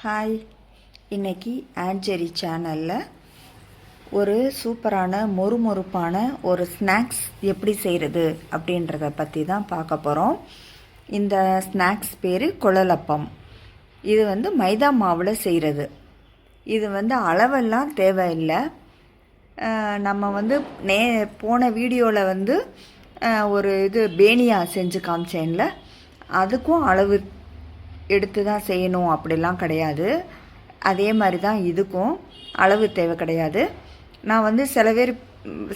Hi, இன்றைக்கி ஆட்ஜெரி சேனலில் ஒரு சூப்பரான மொறுமொறுப்பான ஒரு ஸ்நாக்ஸ் எப்படி செய்கிறது அப்படின்றத பற்றி தான் பார்க்க போகிறோம். இந்த ஸ்நாக்ஸ் பேர் குழலப்பம். இது மைதா மாவில் செய்கிறது. இது அளவெல்லாம் தேவையில்லை. நம்ம போன வீடியோவில் ஒரு பேனியா செஞ்சு காமிச்சேன்ல, அதுக்கும் அளவு எடுத்து தான் செய்யணும் அப்படிலாம் கிடையாது. அதே மாதிரி தான் இதுக்கும் அளவு தேவை கிடையாது. நான்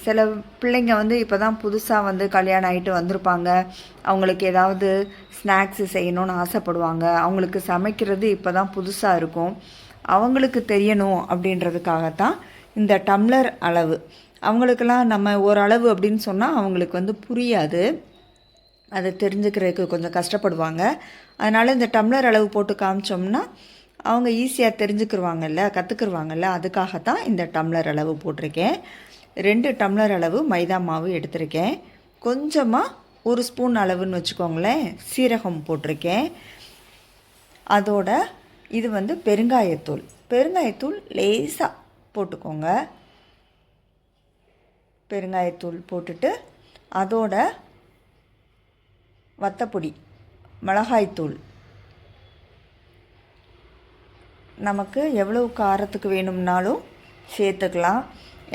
சில பிள்ளைங்க இப்போ தான் புதுசாக கல்யாணம் ஆகிட்டு வந்திருப்பாங்க. அவங்களுக்கு ஏதாவது ஸ்நாக்ஸு செய்யணும்னு ஆசைப்படுவாங்க. அவங்களுக்கு சமைக்கிறது இப்போ தான் புதுசாக இருக்கும். அவங்களுக்கு தெரியணும் அப்படின்றதுக்காகத்தான் இந்த டம்ளர் அளவு. அவங்களுக்கெல்லாம் நம்ம ஒரு அளவு அப்படின்னு சொன்னால் அவங்களுக்கு புரியாது. அதை தெரிஞ்சுக்கிறதுக்கு கொஞ்சம் கஷ்டப்படுவாங்க. அதனால் இந்த டம்ளர் அளவு போட்டு காமிச்சோம்னா அவங்க ஈஸியாக கற்றுக்குருவாங்கல்ல. அதுக்காகத்தான் இந்த டம்ளர் அளவு போட்டிருக்கேன். 2 டம்ளர் அளவு மைதா மாவு எடுத்திருக்கேன். கொஞ்சமாக 1 ஸ்பூன் அளவுன்னு வச்சுக்கோங்களேன் சீரகம் போட்டிருக்கேன். அதோட இது பெருங்காயத்தூள் லேசாக போட்டுக்கோங்க. பெருங்காயத்தூள் போட்டுட்டு அதோட வத்தப்பொடி, மிளகாய்த்தூள், நமக்கு எவ்வளவு காரத்துக்கு வேணும்னாலும் சேர்த்துக்கலாம்.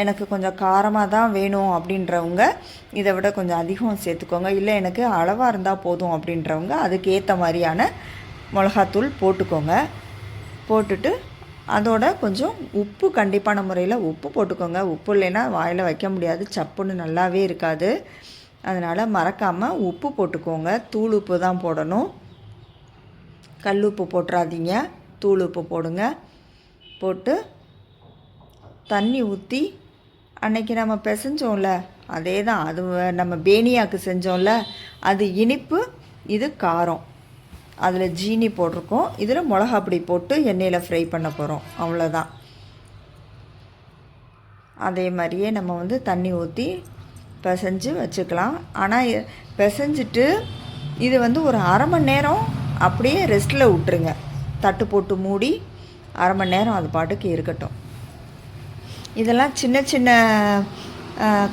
எனக்கு கொஞ்சம் காரமாக தான் வேணும் அப்படின்றவங்க இதை விட கொஞ்சம் அதிகம் சேர்த்துக்கோங்க. இல்லை எனக்கு அளவாக இருந்தால் போதும் அப்படின்றவங்க அதுக்கு ஏற்ற மாதிரியான மிளகாத்தூள் போட்டுக்கோங்க. போட்டுட்டு அதோட கொஞ்சம் உப்பு, கண்டிப்பான முறையில் உப்பு போட்டுக்கோங்க. உப்பு இல்லைன்னா வாயில் வைக்க முடியாது, சப்புன்னு நல்லாவே இருக்காது. அதனால் மறக்காமல் உப்பு போட்டுக்கோங்க. தூள் உப்பு தான் போடணும், கல் உப்பு போட்டுறாதீங்க, தூள் உப்பு போடுங்க. போட்டு தண்ணி ஊற்றி அன்னைக்கு நம்ம பிசைஞ்சோம்ல அதே தான், அது நம்ம பேனியாவுக்கு செஞ்சோம்ல அது இனிப்பு, இது காரம். அதில் ஜீனி போட்டிருக்கோம், இதில் மிளகா பொடி போட்டு எண்ணெயில் ஃப்ரை பண்ண போகிறோம், அவ்வளோதான். அதே மாதிரியே நம்ம தண்ணி ஊற்றி பிசைஞ்சு வச்சுக்கலாம். ஆனால் பிசைஞ்சிட்டு இது ஒரு அரை மணி நேரம் அப்படியே ரெஸ்ட்டில் விட்டுருங்க. தட்டு போட்டு மூடி அரை மணி நேரம் அது பாட்டுக்கு இருக்கட்டும். இதெல்லாம் சின்ன சின்ன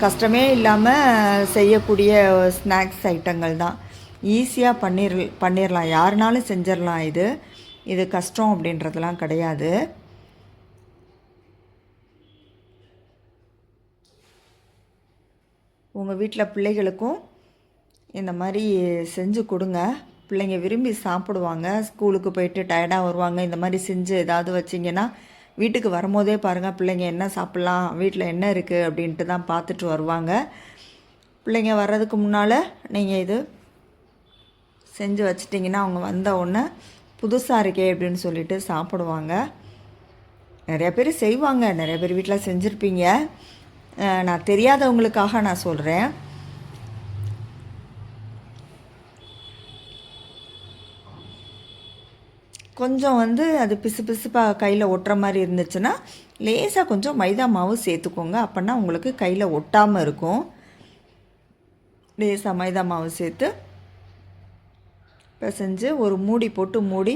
கஷ்டமே இல்லாமல் செய்யக்கூடிய ஸ்நாக்ஸ் ஐட்டங்கள் தான். ஈஸியாக பண்ணிடலாம், யாருனாலும் செஞ்சிடலாம். இது கஷ்டம் அப்படின்றதெல்லாம் கிடையாது. உங்கள் வீட்டில் பிள்ளைகளுக்கும் இந்த மாதிரி செஞ்சு கொடுங்க. பிள்ளைங்க விரும்பி சாப்பிடுவாங்க. ஸ்கூலுக்கு போயிட்டு டயர்டாக வருவாங்க. இந்த மாதிரி செஞ்சு ஏதாவது வச்சிங்கன்னா வீட்டுக்கு வரும்போதே பாருங்கள், பிள்ளைங்க என்ன சாப்பிட்லாம், வீட்டில் என்ன இருக்குது அப்படின்ட்டு தான் பார்த்துட்டு வருவாங்க. பிள்ளைங்க வர்றதுக்கு முன்னால் நீங்கள் இது செஞ்சு வச்சிட்டிங்கன்னா அவங்க வந்த உடனே புதுசாக இருக்கே அப்படின்னு சொல்லிட்டு சாப்பிடுவாங்க. நிறைய பேர் செய்வாங்க, நிறைய பேர் வீட்டில் செஞ்சுருப்பீங்க. நான் தெரியாதவங்களுக்காக நான் சொல்கிறேன். கொஞ்சம் அது பிசுப்பாக கையில் ஒட்டுற மாதிரி இருந்துச்சுன்னா லேசாக கொஞ்சம் மைதா மாவு சேர்த்துக்கோங்க. அப்படின்னா உங்களுக்கு கையில் ஒட்டாமல் இருக்கும். லேசாக மைதா மாவு சேர்த்து பிசைஞ்சு ஒரு மூடி போட்டு மூடி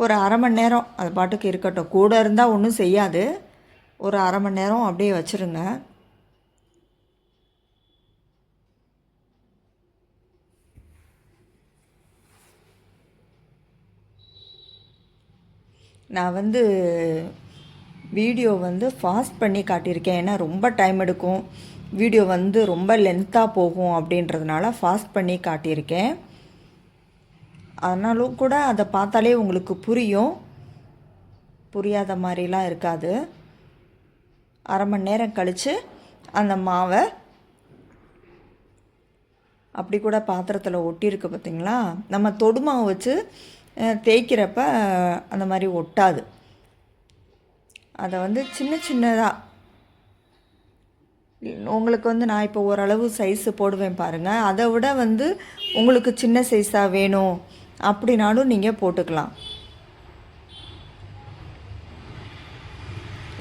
ஒரு அரை மணி நேரம் அது பாட்டுக்கு இருக்கட்டும். கூட இருந்தால் ஒன்றும் செய்யாது. ஒரு அரை மணி நேரம் அப்படியே வச்சுருங்க. நான் வீடியோ ஃபாஸ்ட் பண்ணி காட்டியிருக்கேன். ஏன்னா ரொம்ப டைம் எடுக்கும், வீடியோ ரொம்ப லென்த்தாக போகும் அப்படின்றதுனால ஃபாஸ்ட் பண்ணி காட்டியிருக்கேன். ஆனாலும் கூட அதை பார்த்தாலே உங்களுக்கு புரியும், புரியாத மாதிரிலாம் இருக்காது. அரை மணி நேரம் கழித்து அந்த மாவை அப்படி கூட பாத்திரத்தில் ஒட்டியிருக்கு பார்த்திங்களா. நம்ம தொடு மாவு வச்சு தேய்க்கிறப்ப அந்த மாதிரி ஒட்டாது. அதை சின்ன சின்னதாக உங்களுக்கு நான் இப்போ ஓரளவு சைஸு போடுவேன் பாருங்கள். அதை விட உங்களுக்கு சின்ன சைஸாக வேணும் அப்படின்னாலும் நீங்கள் போட்டுக்கலாம்.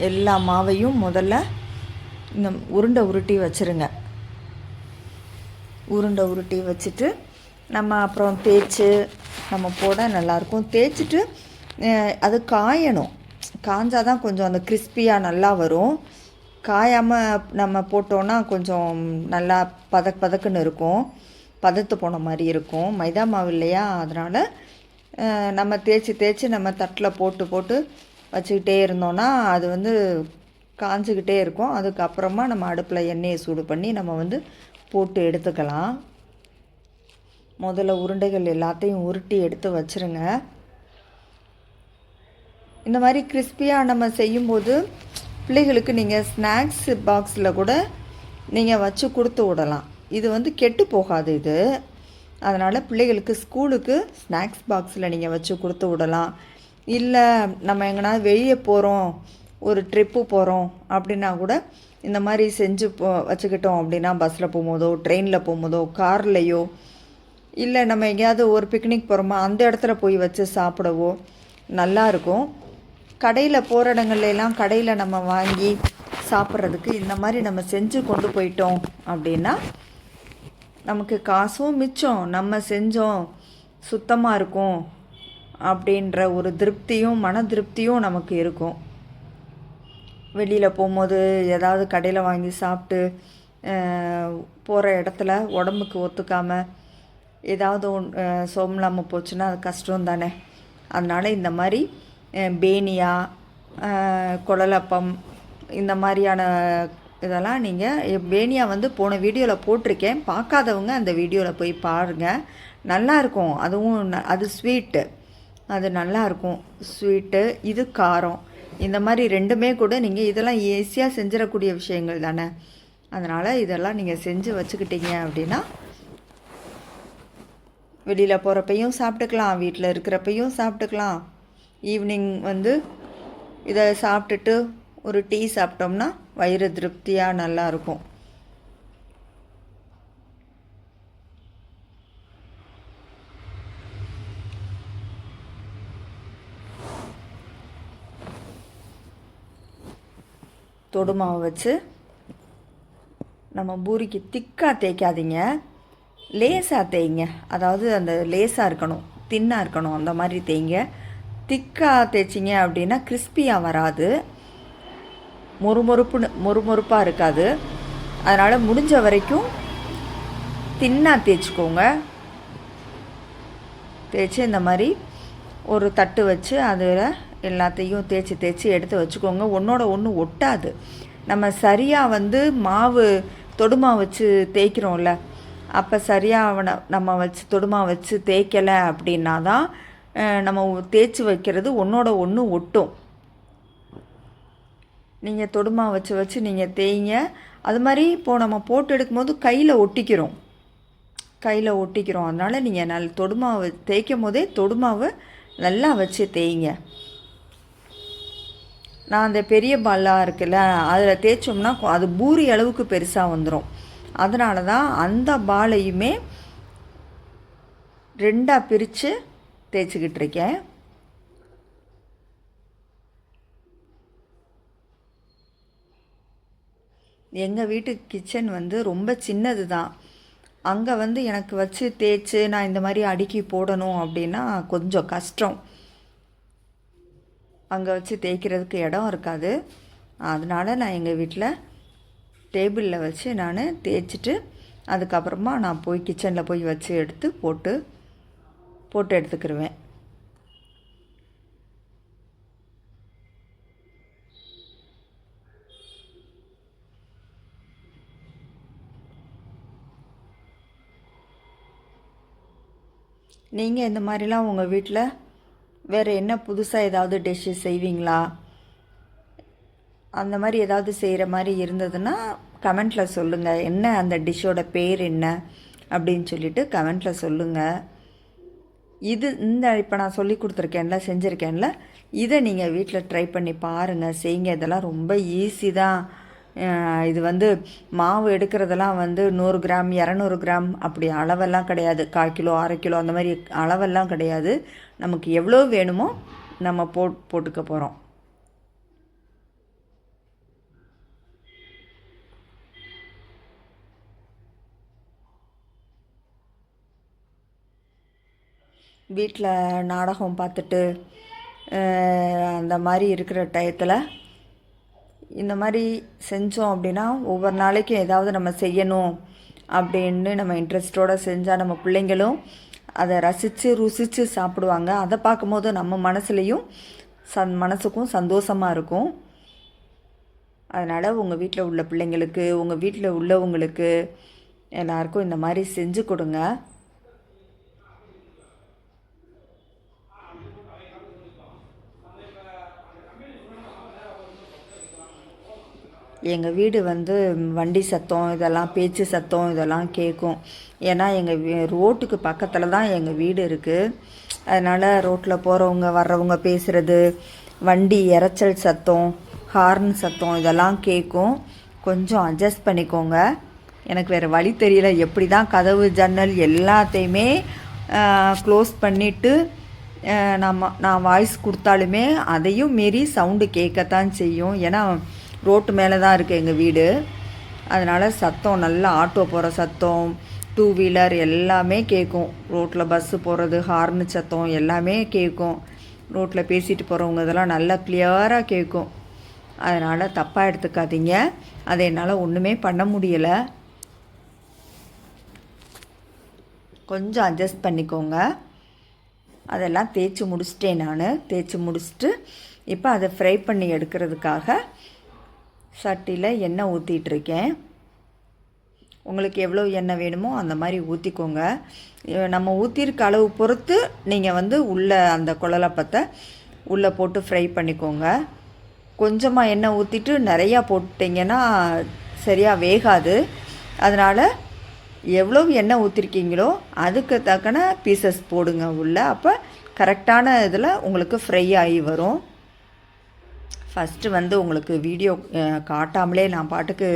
எல்லா மாவையும் முதல்ல இந்த உருண்டை உருட்டி வச்சுட்டு நம்ம அப்புறம் தேய்ச்சி நம்ம போட நல்லாயிருக்கும். தேய்ச்சிட்டு அது காயணும். காஞ்சால் தான் கொஞ்சம் அந்த கிறிஸ்பியாக நல்லா வரும். காயாமல் நம்ம போட்டோன்னா கொஞ்சம் நல்லா பதக்குன்னு இருக்கும், பதத்து போன மாதிரி இருக்கும். மைதா மாவு இல்லையா, அதனால் நம்ம தேய்ச்சி நம்ம தட்டில் போட்டு வச்சுக்கிட்டே இருந்தோன்னா அது வந்து காஞ்சிக்கிட்டே இருக்கும். அதுக்கப்புறமா நம்ம அடுப்பில் எண்ணெயை சூடு பண்ணி நம்ம போட்டு எடுத்துக்கலாம். முதல்ல உருண்டைகள் எல்லாத்தையும் உருட்டி எடுத்து வச்சுருங்க. இந்த மாதிரி கிறிஸ்பியாக நம்ம செய்யும்போது பிள்ளைகளுக்கு நீங்கள் ஸ்நாக்ஸ் பாக்ஸில் கூட நீங்கள் வச்சு கொடுத்து விடலாம். இது கெட்டு போகாது இது. அதனால் பிள்ளைகளுக்கு ஸ்கூலுக்கு ஸ்நாக்ஸ் பாக்ஸில் நீங்கள் வச்சு கொடுத்து விடலாம். இல்லை நம்ம எங்கன்னா வெளியே போகிறோம், ஒரு ட்ரிப்பு போகிறோம் அப்படின்னா கூட இந்த மாதிரி செஞ்சு வச்சுக்கிட்டோம் அப்படின்னா, பஸ்ஸில் போகும்போதோ ட்ரெயினில் போகும்போதோ கார்லேயோ, இல்லை நம்ம எங்கேயாவது ஒரு பிக்னிக் போகிறோமா அந்த இடத்துல போய் வச்சு சாப்பிடவோ நல்லாயிருக்கும். கடையில் போகிற இடங்கள்லாம் கடையில் நம்ம வாங்கி சாப்பிட்றதுக்கு இந்த மாதிரி நம்ம செஞ்சு கொண்டு போயிட்டோம் அப்படின்னா நமக்கு காசும் மிச்சம், நம்ம செஞ்சோம் சுத்தமாக இருக்கும் அப்படின்ற ஒரு திருப்தியும் மன திருப்தியும் நமக்கு இருக்கும். வெளியில் போகும்போது ஏதாவது கடையில் வாங்கி சாப்பிட்டு போகிற இடத்துல உடம்புக்கு ஒத்துக்காமல் ஏதாவது சோம்பலாமல் போச்சுன்னா அது கஷ்டம் தானே. அதனால் இந்த மாதிரி பேனியா, குழலப்பம், இந்த மாதிரியான இதெல்லாம் நீங்கள் பேனியா போன வீடியோவில் போட்டிருக்கேன், பார்க்காதவங்க அந்த வீடியோவில் போய் பாருங்கள், நல்லாயிருக்கும். அதுவும் அது ஸ்வீட்டு, அது நல்லாயிருக்கும் ஸ்வீட்டு. இது காரம். இந்த மாதிரி ரெண்டுமே கூட நீங்கள் இதெல்லாம் ஈஸியாக செஞ்சிடக்கூடிய விஷயங்கள் தானே. அதனால் இதெல்லாம் நீங்கள் செஞ்சு வச்சுக்கிட்டீங்க அப்படின்னா வெளியில் போகிறப்பையும் சாப்பிட்டுக்கலாம், வீட்டில் இருக்கிறப்பையும் சாப்பிட்டுக்கலாம். ஈவினிங் இதை சாப்பிட்டுட்டு ஒரு டீ சாப்பிட்டோம்னா வயிறு திருப்தியாக நல்லாயிருக்கும். தொடு மாவு வச்சு நம்ம பூரிக்கு திக்காக தேய்க்காதீங்க, லேசாக தேய்ங்க. அதாவது அந்த லேசாக இருக்கணும், தின்னாக இருக்கணும், அந்த மாதிரி தேய்ங்க. திக்காக தேய்ச்சிங்க அப்படின்னா கிறிஸ்பியாக வராது, மொறுமொறுப்பாக இருக்காது. அதனால் முடிஞ்ச வரைக்கும் தின்னாக தேய்ச்சிக்கோங்க. தேய்ச்சி இந்த மாதிரி ஒரு தட்டு வச்சு அதில் எல்லாத்தையும் தேய்ச்சி எடுத்து வச்சுக்கோங்க. ஒன்றோட ஒன்று ஒட்டாது. நம்ம சரியாக மாவு தொடுமாவு வச்சு தேய்க்கிறோம்ல, அப்போ சரியாக நம்ம வச்சு தொடுமாவு வச்சு தேய்க்கலை அப்படின்னா தான் நம்ம தேய்ச்சி வைக்கிறது ஒன்றோட ஒன்று ஒட்டும். நீங்கள் தொடுமாவு வச்சு நீங்கள் தேய்ங்க. அது மாதிரி இப்போது நம்ம போட்டு எடுக்கும்போது கையில் ஒட்டிக்கிறோம். அதனால் நீங்கள் தொடுமாவு தேய்க்கும் போதே தொடுமாவை நல்லா வச்சு தேய்ங்க. நான் அந்த பெரிய பாலாக இருக்குல்ல, அதில் தேய்ச்சோம்னா அது பூரி அளவுக்கு பெருசாக வந்துடும். அதனால தான் அந்த பாலையுமே ரெண்டாக பிரித்து தேய்ச்சிக்கிட்டு இருக்கேன். எங்கள் வீட்டு கிச்சன் ரொம்ப சின்னது தான். அங்கே எனக்கு வச்சு தேய்ச்சி நான் இந்த மாதிரி அடுக்கி போடணும் அப்படின்னா கொஞ்சம் கஷ்டம். அங்கே வச்சு தேய்க்கிறதுக்கு இடம் இருக்காது. அதனால் நான் எங்கள் வீட்டில் டேபிளில் வச்சு நான் தேய்ச்சிட்டு அதுக்கப்புறமா நான் போய் கிச்சனில் போய் வச்சு எடுத்து போட்டு எடுத்துக்கிடுவேன். நீங்கள் இந்த மாதிரிலாம் உங்கள் வீட்டில் வேறு என்ன புதுசாக ஏதாவது டிஷ்ஷு செய்வீங்களா? அந்த மாதிரி ஏதாவது செய்கிற மாதிரி இருந்ததுன்னா கமெண்ட்டில் சொல்லுங்கள். என்ன அந்த டிஷ்ஷோட பேர் என்ன அப்படின்னு சொல்லிவிட்டு கமெண்ட்டில் சொல்லுங்கள். இப்போ நான் சொல்லி கொடுத்துருக்கேன்ல, செஞ்சுருக்கேன்ல, இதை நீங்கள் வீட்டில் ட்ரை பண்ணி பாருங்கள், செய்யுங்க. இதெல்லாம் ரொம்ப ஈஸி தான். இது மாவு எடுக்கிறதெல்லாம் 100 கிராம் 200 கிராம் அப்படி அளவெல்லாம் கிடையாது. 1/4 கிலோ 1/2 கிலோ அந்த மாதிரி அளவெல்லாம் கிடையாது. நமக்கு எவ்வளோ வேணுமோ நம்ம போட்டுக்க போகிறோம். வீட்டில் நாடகம் பார்த்துட்டு அந்த மாதிரி இருக்கிற டயத்தில் இந்த மாதிரி செஞ்சோம் அப்படின்னா ஒவ்வொரு நாளைக்கும் ஏதாவது நம்ம செய்யணும் அப்படின்னு நம்ம இன்ட்ரெஸ்ட்டோடு செஞ்சால் நம்ம பிள்ளைங்களும் அதை ரசித்து ருசித்து சாப்பிடுவாங்க. அதை பார்க்கும்போது நம்ம மனசுலேயும் மனசுக்கும் சந்தோஷமாக இருக்கும். அதனால் உங்கள் வீட்டில் உள்ள பிள்ளைங்களுக்கு, உங்கள் வீட்டில் உள்ளவங்களுக்கு எல்லாருக்கும் இந்த மாதிரி செஞ்சு கொடுங்க. எங்கள் வீடு வந்து வண்டி சத்தம் இதெல்லாம், பேச்சு சத்தம் இதெல்லாம் கேட்கும். ஏன்னா எங்கள் ரோட்டுக்கு பக்கத்தில் தான் எங்கள் வீடு இருக்குது. அதனால் ரோட்டில் போகிறவங்க வர்றவங்க பேசுகிறது, வண்டி இரைச்சல் சத்தம், ஹார்ன் சத்தம் இதெல்லாம் கேட்கும். கொஞ்சம் அட்ஜஸ்ட் பண்ணிக்கோங்க. எனக்கு வேறு வழி தெரியல. எப்படி தான் கதவு ஜன்னல் எல்லாத்தையுமே க்ளோஸ் பண்ணிவிட்டு நான் வாய்ஸ் கொடுத்தாலுமே அதையும் மீறி சவுண்டு கேட்கத்தான் செய்யும். ஏன்னா ரோட்டு மேலே தான் இருக்குது எங்கள் வீடு. அதனால் சத்தம் நல்லா ஆட்டோ போகிற சத்தம், டூ வீலர் எல்லாமே கேட்கும். ரோட்டில் பஸ்ஸு போகிறது, ஹார்னு சத்தம் எல்லாமே கேட்கும். ரோட்டில் பேசிட்டு போகிறவங்க இதெல்லாம் நல்லா கிளியராக கேட்கும். அதனால் தப்பாக எடுத்துக்காதீங்க. அதை என்னால் ஒன்றுமே பண்ண முடியலை. கொஞ்சம் அட்ஜஸ்ட் பண்ணிக்கோங்க. அதெல்லாம் தேய்ச்சி முடிச்சிட்டேன். தேய்ச்சி முடிச்சுட்டு இப்போ அதை ஃப்ரை பண்ணி எடுக்கிறதுக்காக சட்டியில் எண்ணெய் ஊற்றிட்டுருக்கேன். உங்களுக்கு எவ்வளோ எண்ணெய் வேணுமோ அந்த மாதிரி ஊற்றிக்கோங்க. நம்ம ஊற்றிருக்க அளவு பொறுத்து நீங்கள் வந்து உள்ளே அந்த குழலப்பத்தை உள்ளே போட்டு ஃப்ரை பண்ணிக்கோங்க. கொஞ்சமாக எண்ணெய் ஊற்றிட்டு நிறையா போட்டிங்கன்னா சரியாக வேகாது. அதனால் எவ்வளோ எண்ணெய் ஊற்றிருக்கீங்களோ அதுக்கு தக்கன பீசஸ் போடுங்க உள்ளே. அப்போ கரெக்டான இதில் உங்களுக்கு ஃப்ரை ஆகி வரும். ஃபஸ்ட்டு வந்து உங்களுக்கு வீடியோ காட்டாமலே நான் பாட்டுக்கு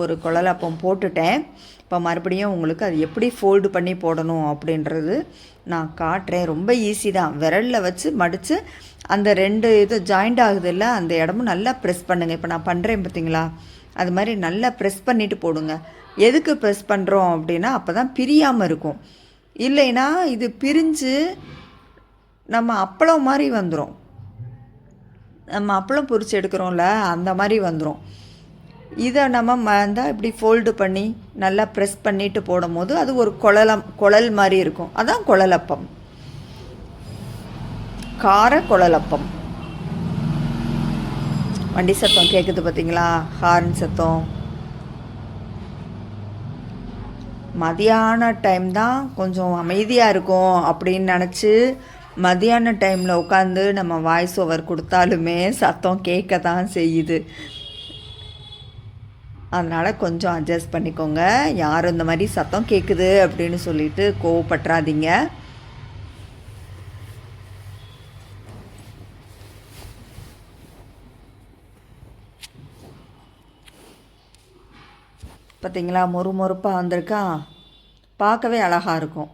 ஒரு குழலப்பம் போட்டுட்டேன். இப்போ மறுபடியும் உங்களுக்கு அது எப்படி ஃபோல்டு பண்ணி போடணும் அப்படின்றது நான் காட்டுறேன். ரொம்ப ஈஸி தான். விரலில் வச்சு மடித்து அந்த 2 இது ஜாயிண்ட் ஆகுதில்ல, அந்த இடமும் நல்லா ப்ரெஸ் பண்ணுங்கள். இப்போ நான் பண்ணுறேன் பார்த்தீங்களா, அது மாதிரி நல்லா ப்ரெஸ் பண்ணிவிட்டு போடுங்க. எதுக்கு ப்ரெஸ் பண்ணுறோம் அப்படின்னா அப்போ தான் பிரியாமல் இருக்கும். இல்லைன்னா இது பிரிஞ்சு நம்ம அப்பளம் மாதிரி வந்துடும். நம்ம அப்பளம் பொரிச்சு எடுக்கிறோம்ல, அந்த மாதிரி வந்துடும். இதை நம்ம இப்படி ஃபோல்டு பண்ணி நல்லா ப்ரெஸ் பண்ணிவிட்டு போடும் போது அது ஒரு குழல் மாதிரி இருக்கும். அதான் குழலப்பம், கார குழலப்பம். வண்டி சத்தம் கேட்குது பார்த்தீங்களா, ஹார்ன் சத்தம். மதியான டைம் தான் கொஞ்சம் அமைதியாக இருக்கும் அப்படின்னு நினச்சி மதியான டைமில் உட்காந்து நம்ம வாய்ஸ் ஓவர் கொடுத்தாலுமே சத்தம் கேட்க தான் செய்யுது. அதனால் கொஞ்சம் அட்ஜஸ்ட் பண்ணிக்கோங்க. யாரும் இந்த மாதிரி சத்தம் கேட்குது அப்படின்னு சொல்லிட்டு கோவப்பட்டுறாதீங்க. பார்த்தீங்களா, மொறுமொறுப்பாக வந்திருக்கா, பார்க்கவே அழகாக இருக்கும்.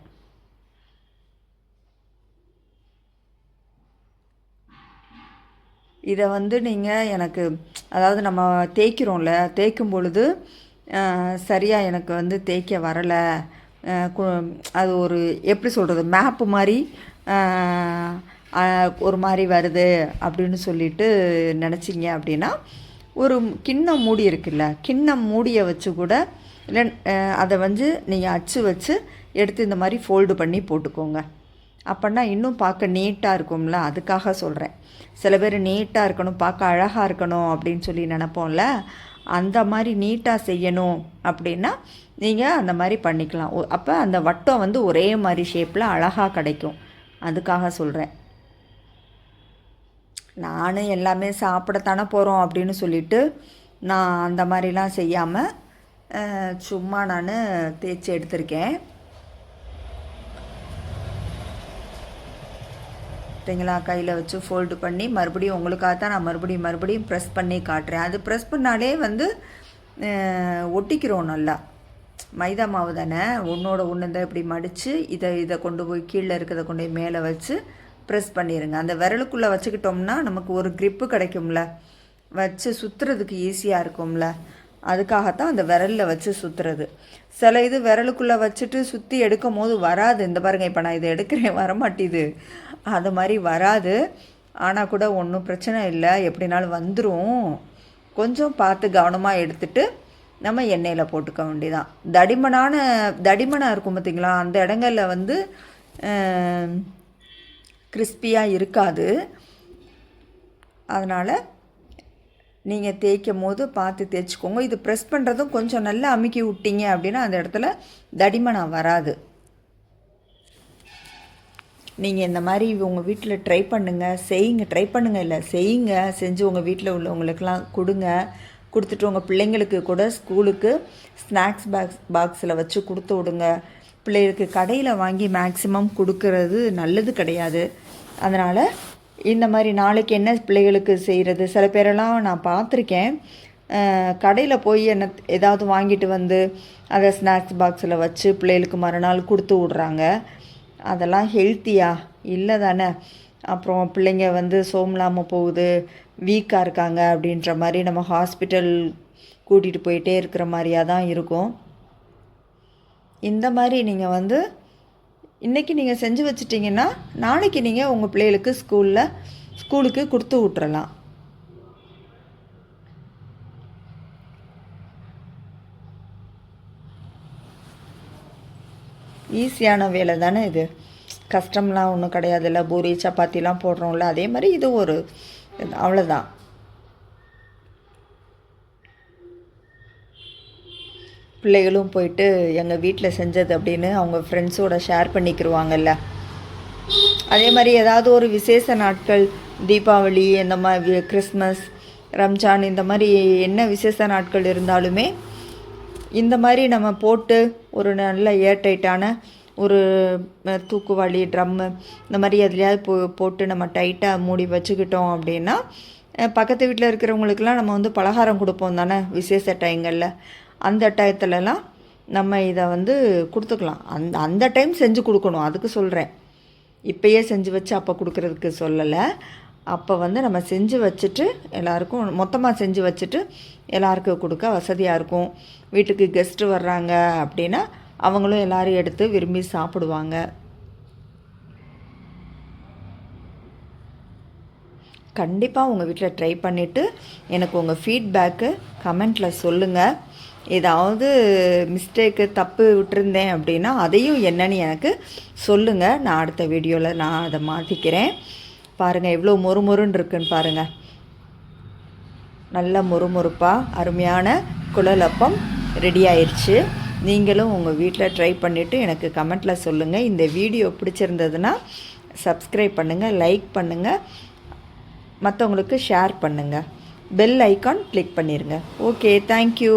இதை வந்து நீங்கள் எனக்கு அதாவது நம்ம தேய்க்கிறோம்ல, தேய்க்கும் பொழுது சரியாக எனக்கு வந்து தேய்க்க வரலை, அது ஒரு எப்படி சொல்கிறது, மேப்பு மாதிரி ஒரு மாதிரி வருது அப்படின்னு சொல்லிட்டு நினச்சிங்க அப்படின்னா ஒரு கிண்ணம் மூடி இருக்குல்ல, கிண்ணம் மூடியை வச்சு கூட இல்லை அதை வந்து நீங்கள் அச்சு வச்சு எடுத்து இந்த மாதிரி ஃபோல்டு பண்ணி போட்டுக்கோங்க. அப்படின்னா இன்னும் பார்க்க நீட்டாக இருக்கும்ல, அதுக்காக சொல்கிறேன். சில பேர் நீட்டாக இருக்கணும், பார்க்க அழகாக இருக்கணும் அப்படின்னு சொல்லி நினப்போம்ல, அந்த மாதிரி நீட்டாக செய்யணும் அப்படின்னா நீங்கள் அந்த மாதிரி பண்ணிக்கலாம். அப்போ அந்த வட்டம் வந்து ஒரே மாதிரி ஷேப்பில் அழகாக கிடைக்கும். அதுக்காக சொல்கிறேன். நானும் எல்லாமே சாப்பிடத்தானே போகிறோம் அப்படின்னு சொல்லிட்டு நான் அந்த மாதிரிலாம் செய்யாமல் சும்மா நான் தேய்ச்சி எடுத்திருக்கேன். பார்த்தீங்களா, கையில் வச்சு ஃபோல்டு பண்ணி மறுபடியும் உங்களுக்காக தான் நான் மறுபடியும் ப்ரெஸ் பண்ணி காட்டுறேன். அது ப்ரெஸ் பண்ணாலே வந்து ஒட்டிக்கிறோம் நல்லா. மைதா மாவு தானே, ஒன்றோட ஒன்று தான் இப்படி மடித்து இதை கொண்டு போய் கீழே இருக்கிறத கொண்டு போய் மேலே வச்சு ப்ரெஸ் பண்ணிடுங்க. அந்த விரலுக்குள்ளே வச்சுக்கிட்டோம்னா நமக்கு ஒரு க்ரிப்பு கிடைக்கும்ல, வச்சு சுற்றுறதுக்கு ஈஸியாக இருக்கும்ல, அதுக்காகத்தான் அந்த விரலில் வச்சு சுற்றுறது. சில இது விரலுக்குள்ளே வச்சுட்டு சுற்றி எடுக்கும் போது வராது. இந்த பாருங்கள், இப்போ நான் இதை எடுக்கிறேன் வரமாட்டேது, அது மாதிரி வராது. ஆனால் கூட ஒன்றும் பிரச்சனை இல்லை, எப்படினாலும் வந்துடும். கொஞ்சம் பார்த்து கவனமாக எடுத்துகிட்டு நம்ம எண்ணெயில் போட்டுக்க வேண்டியதான். தடிமனாக இருக்கும் பார்த்திங்களா, அந்த இடங்களில் வந்து கிறிஸ்பியாக இருக்காது. அதனால் நீங்கள் தேய்க்கும் போது பார்த்து தேய்ச்சிக்கோங்க. இது ப்ரெஸ் பண்ணுறதும் கொஞ்சம் நல்லா அமுக்கி விட்டீங்க அப்படின்னா அந்த இடத்துல தடிமனாக வராது. நீங்கள் இந்த மாதிரி உங்கள் வீட்டில் ட்ரை பண்ணுங்கள், செய்யுங்க. ட்ரை பண்ணுங்கள் இல்லை, செய்யுங்க. செஞ்சு உங்கள் வீட்டில் உள்ளவங்களுக்கெல்லாம் கொடுங்க. கொடுத்துட்டு உங்கள் பிள்ளைங்களுக்கு கூட ஸ்கூலுக்கு ஸ்நாக்ஸ் பாக்ஸில் வச்சு கொடுத்து விடுங்க. பிள்ளைகளுக்கு கடையில் வாங்கி மேக்ஸிமம் கொடுக்கறது நல்லது கிடையாது. அதனால் இந்த மாதிரி நாளைக்கு என்ன பிள்ளைகளுக்கு செய்கிறது, சில பேரெல்லாம் நான் பார்த்துருக்கேன், கடையில் போய் ஏதாவது வாங்கிட்டு வந்து அதை ஸ்நாக்ஸ் பாக்ஸில் வச்சு பிள்ளைகளுக்கு மறுநாள் கொடுத்து விட்றாங்க. அதெல்லாம் ஹெல்த்தியா இல்லை தானே. அப்புறம் பிள்ளைங்க வந்து சோம்பலாமல் போகுது, வீக்காக இருக்காங்க அப்படின்ற மாதிரி நம்ம ஹாஸ்பிட்டல் கூட்டிகிட்டு போயிட்டே இருக்கிற மாதிரியாக தான் இருக்கும். இந்த மாதிரி நீங்கள் வந்து இன்றைக்கி நீங்கள் செஞ்சு வச்சிட்டிங்கன்னா நாளைக்கு நீங்கள் உங்கள் பிள்ளைகளுக்கு ஸ்கூலுக்கு கொடுத்து விட்றலாம். ஈஸியான வேலை தானே இது, கஷ்டம்லாம் ஒன்றும் கிடையாதுல்ல. பூரி சப்பாத்திலாம் போடுறோம்ல, அதே மாதிரி இது ஒரு அவ்வளோதான். பிள்ளைகளும் போயிட்டு எங்கள் வீட்டில் செஞ்சது அப்படின்னு அவங்க ஃப்ரெண்ட்ஸோட ஷேர் பண்ணிக்கிடுவாங்கல்ல. அதே மாதிரி ஏதாவது ஒரு விசேஷ நாட்கள், தீபாவளி, இந்த மாதிரி கிறிஸ்மஸ், ரம்ஜான், இந்த மாதிரி என்ன விசேஷ நாட்கள் இருந்தாலுமே இந்த மாதிரி நம்ம போட்டு ஒரு நல்ல ஏர்டைட்டான ஒரு தூக்குவாளி, ட்ரம்மு, இந்த மாதிரி எதுலையாவது போட்டு நம்ம டைட்டாக மூடி வச்சுக்கிட்டோம் அப்படின்னா பக்கத்து வீட்டில் இருக்கிறவங்களுக்கெல்லாம் நம்ம வந்து பலகாரம் கொடுப்போம் தானே விசேஷ டைங்களில். அந்த டயத்துலலாம் நம்ம இதை வந்து கொடுத்துக்கலாம். அந்த டைம் செஞ்சு கொடுக்கணும், அதுக்கு சொல்கிறேன். இப்போயே செஞ்சு வச்சு அப்போ கொடுக்குறதுக்கு சொல்லலை. அப்போ வந்து நம்ம செஞ்சு வச்சுட்டு எல்லாருக்கும் மொத்தமாக செஞ்சு வச்சுட்டு எல்லாருக்கும் கொடுக்க வசதியாக இருக்கும். வீட்டுக்கு கெஸ்ட்டு வர்றாங்க அப்படின்னா அவங்களும் எல்லோரும் எடுத்து விரும்பி சாப்பிடுவாங்க. கண்டிப்பாக உங்கள் வீட்டில் ட்ரை பண்ணிவிட்டு எனக்கு உங்கள் ஃபீட்பேக்கு கமெண்ட்டில் சொல்லுங்கள். ஏதாவது மிஸ்டேக்கு தப்பு விட்டுருந்தேன் அப்படின்னா அதையும் என்னன்னு எனக்கு சொல்லுங்கள். நான் அடுத்த வீடியோவில் நான் அதை மாற்றிக்கிறேன். பாருங்கள் எவ்வளோ மொறுமொறுன்னு இருக்குன்னு பாருங்கள். நல்ல மொறுமொறுப்பாக அருமையான குழலப்பம் ரெடி ஆயிடுச்சு. நீங்களும் உங்கள் வீட்டில் ட்ரை பண்ணிவிட்டு எனக்கு கமெண்ட்டில் சொல்லுங்கள். இந்த வீடியோ பிடிச்சிருந்ததுன்னா சப்ஸ்கிரைப் பண்ணுங்கள், லைக் பண்ணுங்கள், மற்றவங்களுக்கு ஷேர் பண்ணுங்கள், பெல் ஐக்கான் கிளிக் பண்ணிடுங்க. Okay, thank you.